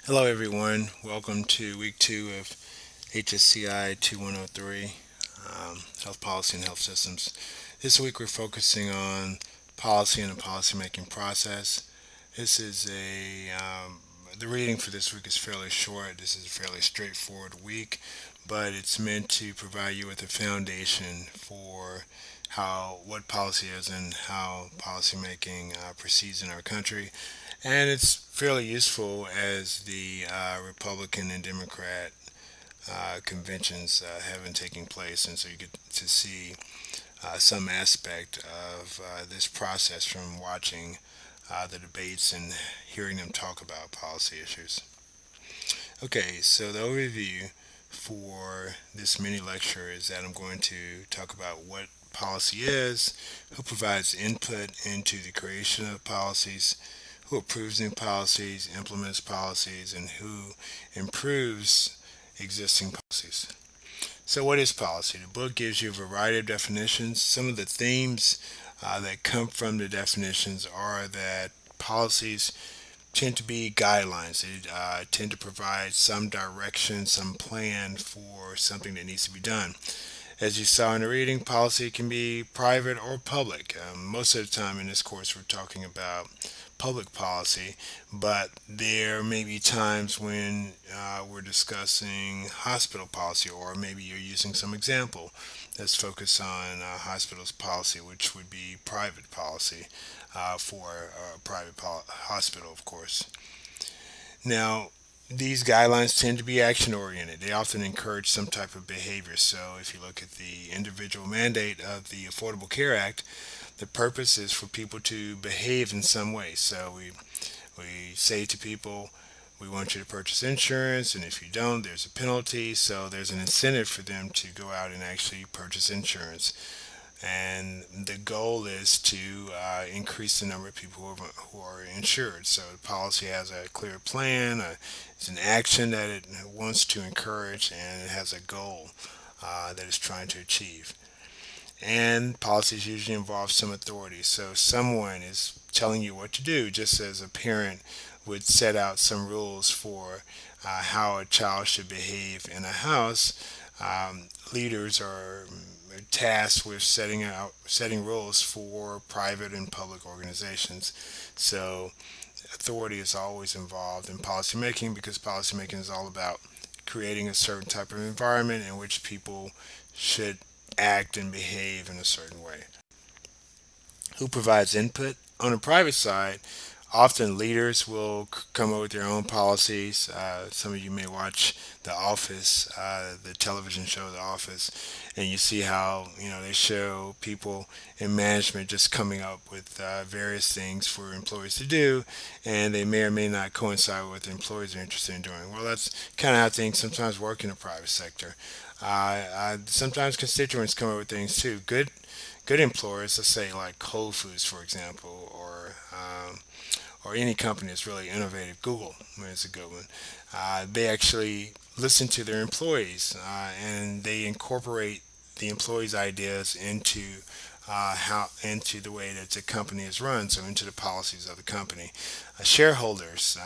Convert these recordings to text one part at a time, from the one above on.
Hello, everyone. Welcome to week two of HSCI 2103, Health Policy and Health Systems. This week we're focusing on policy and the policymaking process. This is the reading for this week is fairly short. This is a fairly straightforward week, but it's meant to provide you with a foundation for what policy is and how policymaking proceeds in our country, and it's fairly useful as the Republican and Democrat conventions have been taking place, and so you get to see some aspect of this process from watching the debates and hearing them talk about policy issues. Okay, so the overview for this mini lecture is that I'm going to talk about what policy is, who provides input into the creation of policies, who approves new policies, implements policies, and who improves existing policies. So, what is policy? The book gives you a variety of definitions. Some of the themes that come from the definitions are that policies tend to be guidelines. They tend to provide some direction, some plan for something that needs to be done. As you saw in the reading, policy can be private or public. Most of the time in this course, we're talking about public policy, but there may be times when we're discussing hospital policy, or maybe you're using some example that's focused on hospitals policy, which would be private policy for a hospital, of course. Now, these guidelines tend to be action oriented. They often encourage some type of behavior. So, if you look at the individual mandate of the Affordable Care Act, the purpose is for people to behave in some way. So, we say to people, we want you to purchase insurance, and if you don't, there's a penalty. So, there's an incentive for them to go out and actually purchase insurance. And the goal is to increase the number of people who are insured. So the policy has a clear plan, it's an action that it wants to encourage, and it has a goal that it's trying to achieve. And policies usually involve some authority. So someone is telling you what to do, just as a parent would set out some rules for how a child should behave in a house. Leaders are tasked with setting rules for private and public organizations. So authority is always involved in policymaking, because policymaking is all about creating a certain type of environment in which people should act and behave in a certain way. Who provides input? On the private side, often leaders will come up with their own policies. Some of you may watch The Office, the television show The Office, and you see how they show people in management just coming up with various things for employees to do, and they may or may not coincide with what the employees are interested in doing. Well, that's kind of how things sometimes work in the private sector. Sometimes constituents come up with things too. Good employers, let's say like Whole Foods, for example, or any company that's really innovative. Google is a good one. They actually listen to their employees, and they incorporate the employees' ideas into the way that the company is run, so into the policies of the company. Shareholders,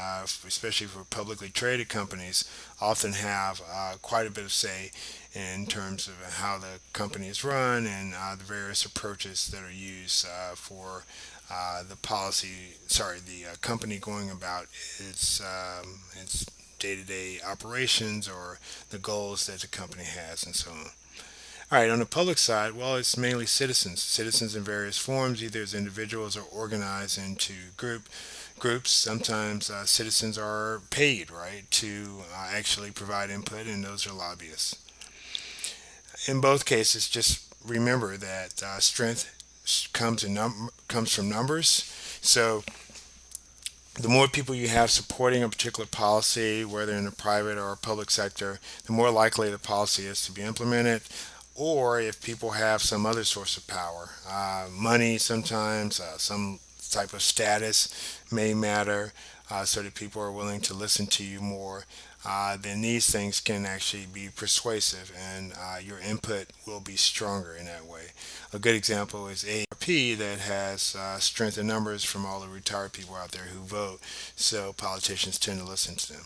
especially for publicly traded companies, often have quite a bit of say in terms of how the company is run, and the various approaches that are used for the company going about its day-to-day operations, or the goals that the company has, and so on. All right, on the public side, well, it's mainly citizens. Citizens in various forms, either as individuals or organized into groups. Sometimes citizens are paid, right, to actually provide input, and those are lobbyists. In both cases, just remember that strength comes from numbers. So the more people you have supporting a particular policy, whether in the private or public sector, the more likely the policy is to be implemented. Or if people have some other source of power, money sometimes, some type of status may matter. so that people are willing to listen to you more, then these things can actually be persuasive, and your input will be stronger in that way. A good example is AARP that has strength in numbers from all the retired people out there who vote, so politicians tend to listen to them.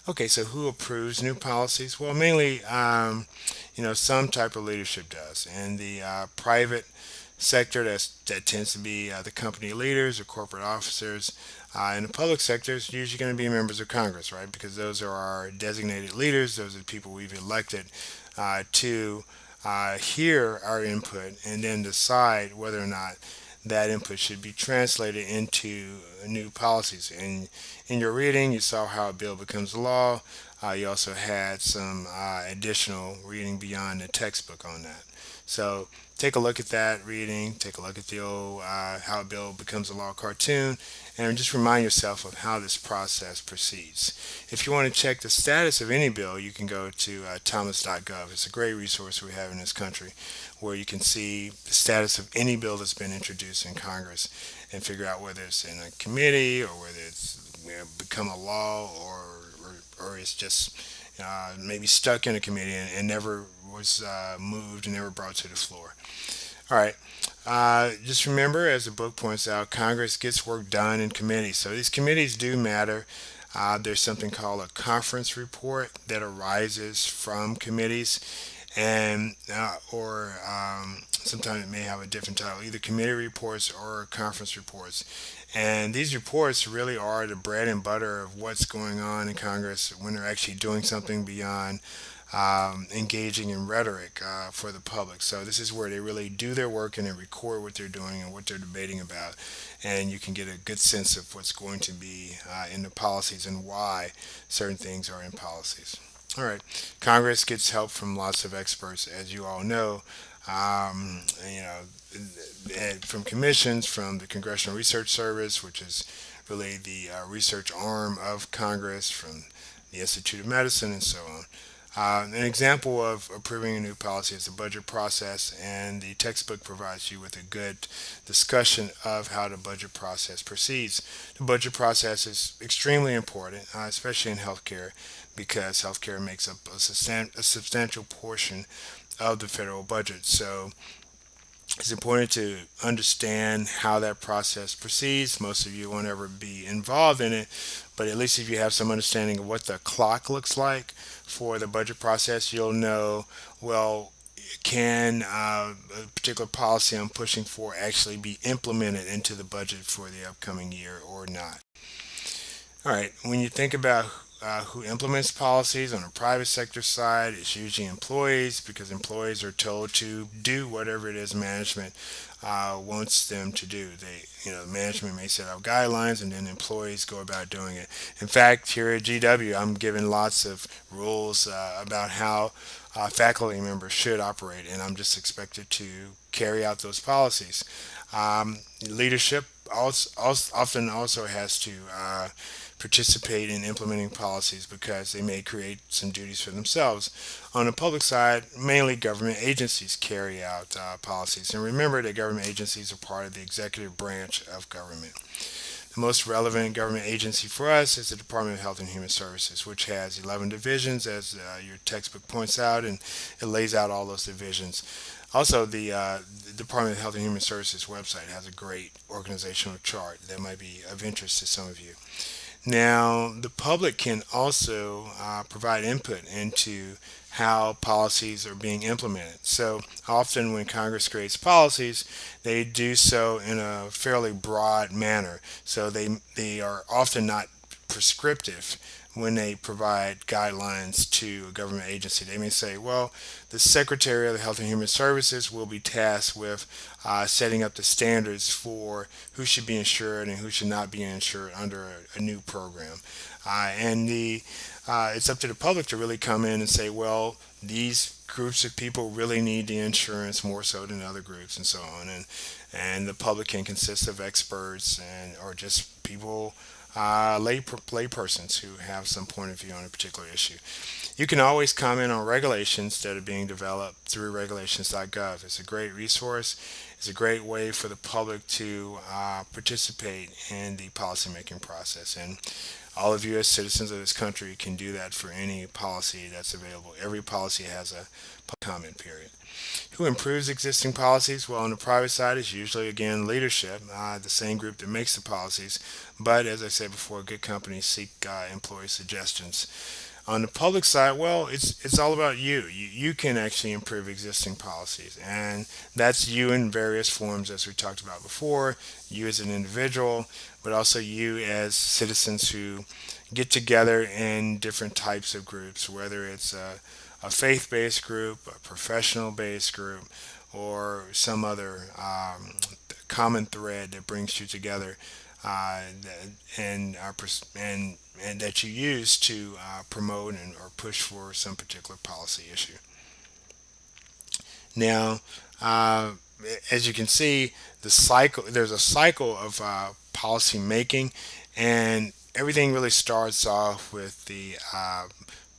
Okay, so who approves new policies? Well, mainly, some type of leadership does. In the private sector, that tends to be the company leaders or corporate officers. In the public sector, it's usually going to be members of Congress, right? Because those are our designated leaders. Those are the people we've elected to hear our input and then decide whether or not that input should be translated into new policies. And in your reading, you saw how a bill becomes law. You also had some additional reading beyond the textbook on that. So take a look at that reading. Take a look at the old How a Bill Becomes a Law cartoon, and just remind yourself of how this process proceeds. If you want to check the status of any bill, you can go to thomas.gov. It's a great resource we have in this country where you can see the status of any bill that's been introduced in Congress and figure out whether it's in a committee or whether it's become a law or it's just maybe stuck in a committee and never was moved and never brought to the floor. All right. Just remember, as the book points out, Congress gets work done in committees. So these committees do matter. There's something called a conference report that arises from committees, and or sometimes it may have a different title, either committee reports or conference reports. And these reports really are the bread and butter of what's going on in Congress when they're actually doing something beyond engaging in rhetoric for the public. So this is where they really do their work and they record what they're doing and what they're debating about, and you can get a good sense of what's going to be in the policies and why certain things are in policies. All right, Congress gets help from lots of experts, as you all know. Um, you know, from commissions, from the Congressional Research Service, which is really the research arm of Congress, from the Institute of Medicine, and so on. An example of approving a new policy is the budget process, and the textbook provides you with a good discussion of how the budget process proceeds. The budget process is extremely important, especially in healthcare, because healthcare makes up a substantial portion of the federal budget. So it's important to understand how that process proceeds. Most of you won't ever be involved in it, but at least if you have some understanding of what the clock looks like for the budget process, you'll know, well, can a particular policy I'm pushing for actually be implemented into the budget for the upcoming year or not. All right, when you think about who implements policies on the private sector side, it's usually employees because employees are told to do whatever it is management wants them to do. Management may set out guidelines and then employees go about doing it. In fact, here at GW, I'm given lots of rules about how faculty members should operate, and I'm just expected to carry out those policies. Leadership often also has to participate in implementing policies because they may create some duties for themselves. On the public side, mainly government agencies carry out policies. And remember that government agencies are part of the executive branch of government. The most relevant government agency for us is the Department of Health and Human Services, which has 11 divisions, as your textbook points out, and it lays out all those divisions. Also, the Department of Health and Human Services website has a great organizational chart that might be of interest to some of you. Now, the public can also provide input into how policies are being implemented. So often when Congress creates policies, they do so in a fairly broad manner. So they are often not prescriptive when they provide guidelines to a government agency. They may say, well, the Secretary of the Health and Human Services will be tasked with setting up the standards for who should be insured and who should not be insured under a new program. And it's up to the public to really come in and say, well, these groups of people really need the insurance more so than other groups, and so on. And the public can consist of experts and or just people, lay persons who have some point of view on a particular issue. You can always comment on regulations that are being developed through regulations.gov. It's a great resource. is a great way for the public to participate in the policymaking process. And all of you as citizens of this country can do that for any policy that's available. Every policy has a comment period. Who improves existing policies? Well, on the private side, it's usually, again, leadership, the same group that makes the policies. But as I said before, good companies seek employee suggestions. On the public side, well, it's all about you. You can actually improve existing policies, and that's you in various forms, as we talked about before. You as an individual, but also you as citizens who get together in different types of groups, whether it's a faith-based group, a professional-based group, or some other common thread that brings you together, uh, and that you use to promote and or push for some particular policy issue. Now, uh, as you can see, there's a cycle of policy making, and everything really starts off with the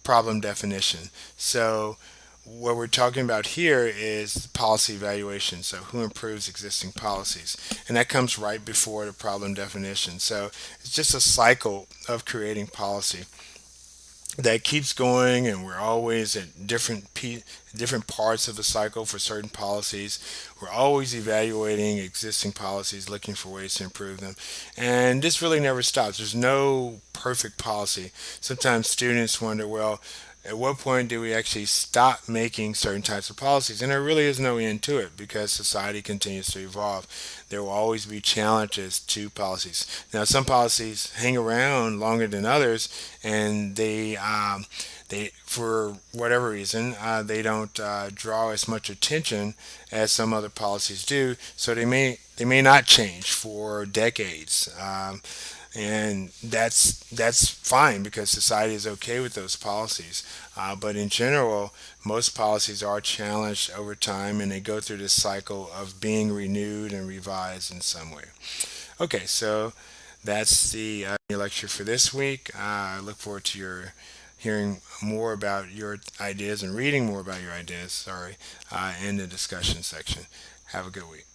problem definition. So what we're talking about here is policy evaluation. So who improves existing policies? And that comes right before the problem definition. So it's just a cycle of creating policy that keeps going, and we're always at different parts of the cycle for certain policies. We're always evaluating existing policies, looking for ways to improve them, and this really never stops. There's no perfect policy. Sometimes students wonder, well, at what point do we actually stop making certain types of policies? And there really is no end to it because society continues to evolve. There will always be challenges to policies. Now, some policies hang around longer than others, and they for whatever reason they don't draw as much attention as some other policies do. So they may not change for decades. And that's fine because society is okay with those policies. But in general, most policies are challenged over time, and they go through this cycle of being renewed and revised in some way. Okay, so that's the lecture for this week. I look forward to your hearing more about your ideas and reading more about your ideas. Sorry, in the discussion section. Have a good week.